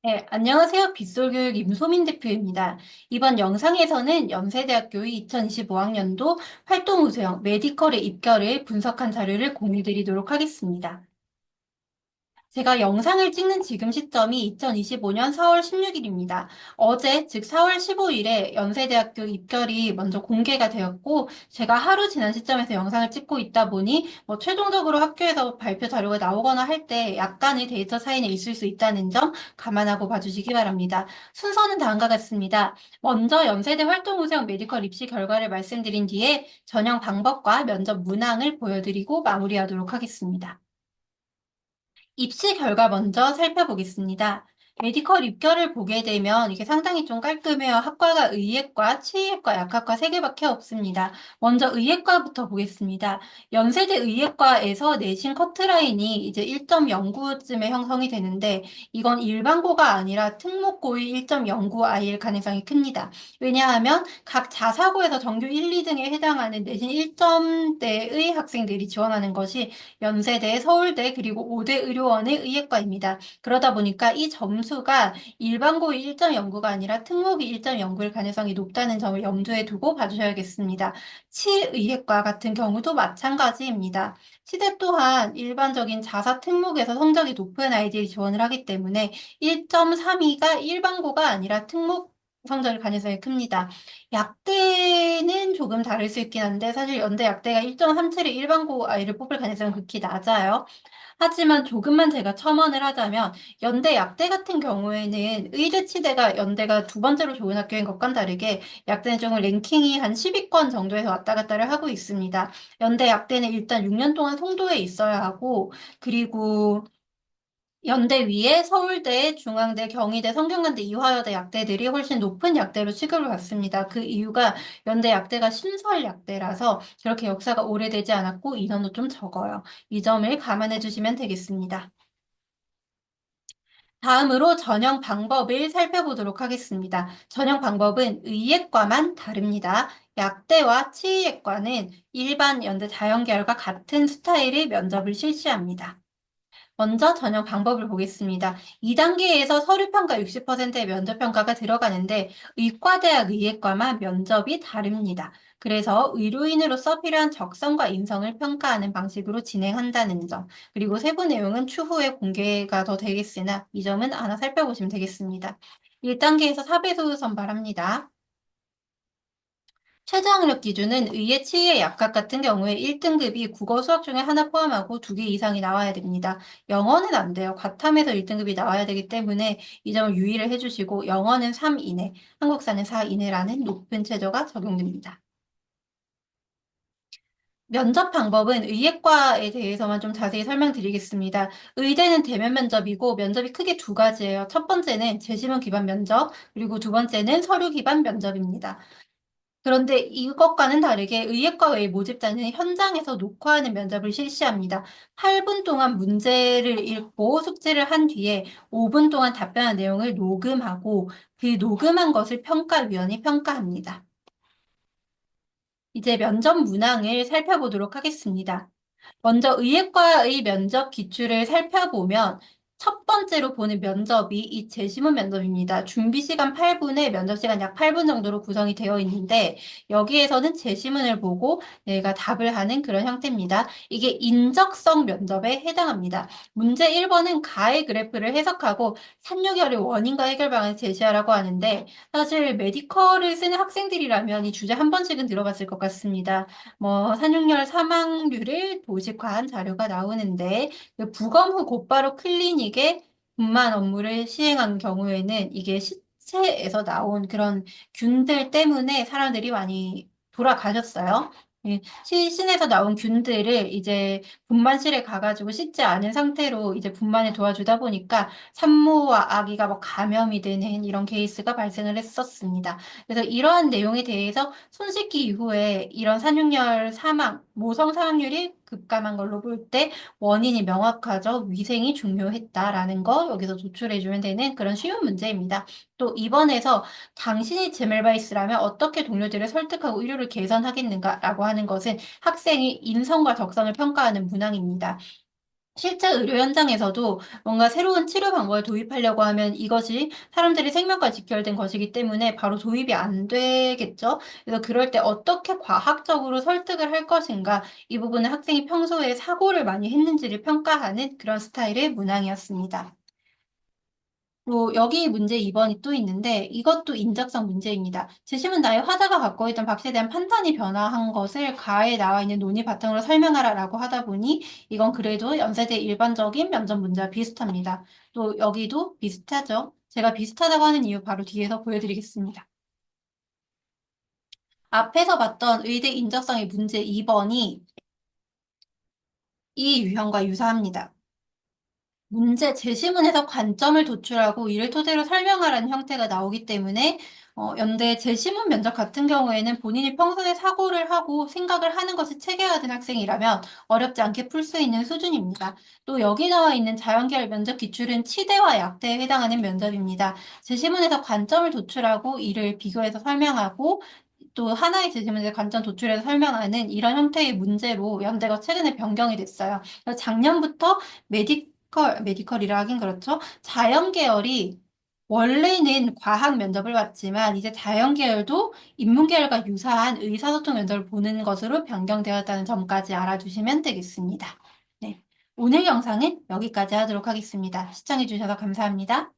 네, 안녕하세요. 빗솔교육 임소민 대표입니다. 이번 영상에서는 연세대학교의 2025학년도 활동우수형 메디컬의 입결을 분석한 자료를 공유드리도록 하겠습니다. 제가 영상을 찍는 지금 시점이 2025년 4월 16일입니다. 어제, 즉 4월 15일에 연세대학교 입결이 먼저 공개가 되었고, 제가 하루 지난 시점에서 영상을 찍고 있다 보니, 최종적으로 학교에서 발표 자료가 나오거나 할 때 약간의 데이터 차이는 있을 수 있다는 점 감안하고 봐주시기 바랍니다. 순서는 다음과 같습니다. 먼저 연세대 활동우수형 메디컬 입시 결과를 말씀드린 뒤에 전형 방법과 면접 문항을 보여드리고 마무리하도록 하겠습니다. 입시 결과 먼저 살펴보겠습니다. 메디컬 입결을 보게 되면 이게 상당히 좀 깔끔해요. 학과가 의예과, 치의학과, 약학과 세 개밖에 없습니다. 먼저 의예과부터 보겠습니다. 연세대 의예과에서 내신 커트라인이 이제 1.09쯤에 형성이 되는데 이건 일반고가 아니라 특목고의 1.09I일 가능성이 큽니다. 왜냐하면 각 자사고에서 정규 1, 2등에 해당하는 내신 1점대의 학생들이 지원하는 것이 연세대, 서울대, 그리고 5대 의료원의 의예과입니다. 그러다 보니까 이 점수가 일반고의 1.09가 아니라 특목이 1.09일 가능성이 높다는 점을 염두에 두고 봐주셔야겠습니다. 치의학과 같은 경우도 마찬가지입니다. 치대 또한 일반적인 자사 특목에서 성적이 높은 아이들이 지원을 하기 때문에 1.32가 일반고가 아니라 특목 성적일 가능성이 큽니다. 약대는 조금 다를 수 있긴 한데 사실 연대 약대가 1.37의 일반고 아이를 뽑을 가능성은 극히 낮아요. 하지만 조금만 제가 첨언을 하자면 연대 약대 같은 경우에는 의대치대가 연대가 두 번째로 좋은 학교인 것과는 다르게 약대는 좀 랭킹이 한 10위권 정도에서 왔다 갔다를 하고 있습니다. 연대 약대는 일단 6년 동안 송도에 있어야 하고 그리고 연대 위에 서울대, 중앙대, 경희대, 성균관대, 이화여대 약대들이 훨씬 높은 약대로 취급을 받습니다. 그 이유가 연대 약대가 신설 약대라서 그렇게 역사가 오래되지 않았고 인원도 좀 적어요. 이 점을 감안해 주시면 되겠습니다. 다음으로 전형 방법을 살펴보도록 하겠습니다. 전형 방법은 의예과만 다릅니다. 약대와 치의예과는 일반 연대 자연계열과 같은 스타일의 면접을 실시합니다. 먼저 전형 방법을 보겠습니다. 2단계에서 서류평가 60%의 면접평가가 들어가는데 의과대학 의예과만 면접이 다릅니다. 그래서 의료인으로서 필요한 적성과 인성을 평가하는 방식으로 진행한다는 점, 그리고 세부 내용은 추후에 공개가 더 되겠으나 이 점은 하나 살펴보시면 되겠습니다. 1단계에서 4배수 선발합니다. 최저학력 기준은 의예, 치의의 약학 같은 경우에 1등급이 국어, 수학 중에 하나 포함하고 두 개 이상이 나와야 됩니다. 영어는 안 돼요. 과탐에서 1등급이 나와야 되기 때문에 이 점을 유의를 해주시고 영어는 3 이내, 한국사는 4 이내라는 높은 최저가 적용됩니다. 면접 방법은 의예과에 대해서만 좀 자세히 설명드리겠습니다. 의대는 대면 면접이고 면접이 크게 두 가지예요. 첫 번째는 제시문 기반 면접, 그리고 두 번째는 서류 기반 면접입니다. 그런데 이것과는 다르게 의예과 외의 모집자는 현장에서 녹화하는 면접을 실시합니다. 8분 동안 문제를 읽고 숙제를 한 뒤에 5분 동안 답변한 내용을 녹음하고 그 녹음한 것을 평가위원이 평가합니다. 이제 면접 문항을 살펴보도록 하겠습니다. 먼저 의예과의 면접 기출을 살펴보면 첫 번째로 보는 면접이 이 제시문 면접입니다. 준비 시간 8분에 면접 시간 약 8분 정도로 구성이 되어 있는데 여기에서는 제시문을 보고 내가 답을 하는 그런 형태입니다. 이게 인적성 면접에 해당합니다. 문제 1번은 가의 그래프를 해석하고 산후결의 원인과 해결 방안을 제시하라고 하는데 사실 메디컬을 쓰는 학생들이라면 이 주제 한 번씩은 들어봤을 것 같습니다. 산육열 사망률을 도식화한 자료가 나오는데 그 부검 후 곧바로 클리닉에 분만 업무를 시행한 경우에는 이게 시체에서 나온 그런 균들 때문에 사람들이 많이 돌아가셨어요. 시신에서 나온 균들을 이제 분만실에 가가지고 씻지 않은 상태로 이제 분만을 도와주다 보니까 산모와 아기가 감염이 되는 이런 케이스가 발생을 했었습니다. 그래서 이러한 내용에 대해서 손 씻기 이후에 이런 산육열 사망, 모성 사망률이 급감한 걸로 볼 때 원인이 명확하죠. 위생이 중요했다라는 거 여기서 도출해주면 되는 그런 쉬운 문제입니다. 또 이번에서 당신이 제멜바이스라면 어떻게 동료들을 설득하고 의료를 개선하겠는가라고 하는 것은 학생이 인성과 적성을 평가하는 문항입니다. 실제 의료 현장에서도 뭔가 새로운 치료 방법을 도입하려고 하면 이것이 사람들의 생명과 직결된 것이기 때문에 바로 도입이 안 되겠죠. 그래서 그럴 때 어떻게 과학적으로 설득을 할 것인가, 이 부분은 학생이 평소에 사고를 많이 했는지를 평가하는 그런 스타일의 문항이었습니다. 또 여기 문제 2번이 또 있는데 이것도 인적성 문제입니다. 재심은 나의 화자가 갖고 있던 박씨에 대한 판단이 변화한 것을 가에 나와 있는 논의 바탕으로 설명하라라고 하다 보니 이건 그래도 연세대 일반적인 면접 문제와 비슷합니다. 또 여기도 비슷하죠. 제가 비슷하다고 하는 이유 바로 뒤에서 보여드리겠습니다. 앞에서 봤던 의대 인적성의 문제 2번이 이 유형과 유사합니다. 문제 제시문에서 관점을 도출하고 이를 토대로 설명하라는 형태가 나오기 때문에 연대 제시문 면접 같은 경우에는 본인이 평소에 사고를 하고 생각을 하는 것이 체계화된 학생이라면 어렵지 않게 풀 수 있는 수준입니다. 또 여기 나와 있는 자연계열 면접 기출은 치대와 약대에 해당하는 면접입니다. 제시문에서 관점을 도출하고 이를 비교해서 설명하고 또 하나의 제시문에서 관점 도출해서 설명하는 이런 형태의 문제로 연대가 최근에 변경이 됐어요. 그래서 작년부터 메디컬이라 하긴 그렇죠. 자연 계열이 원래는 과학 면접을 봤지만 이제 자연 계열도 인문 계열과 유사한 의사소통 면접을 보는 것으로 변경되었다는 점까지 알아두시면 되겠습니다. 네. 오늘 영상은 여기까지 하도록 하겠습니다. 시청해주셔서 감사합니다.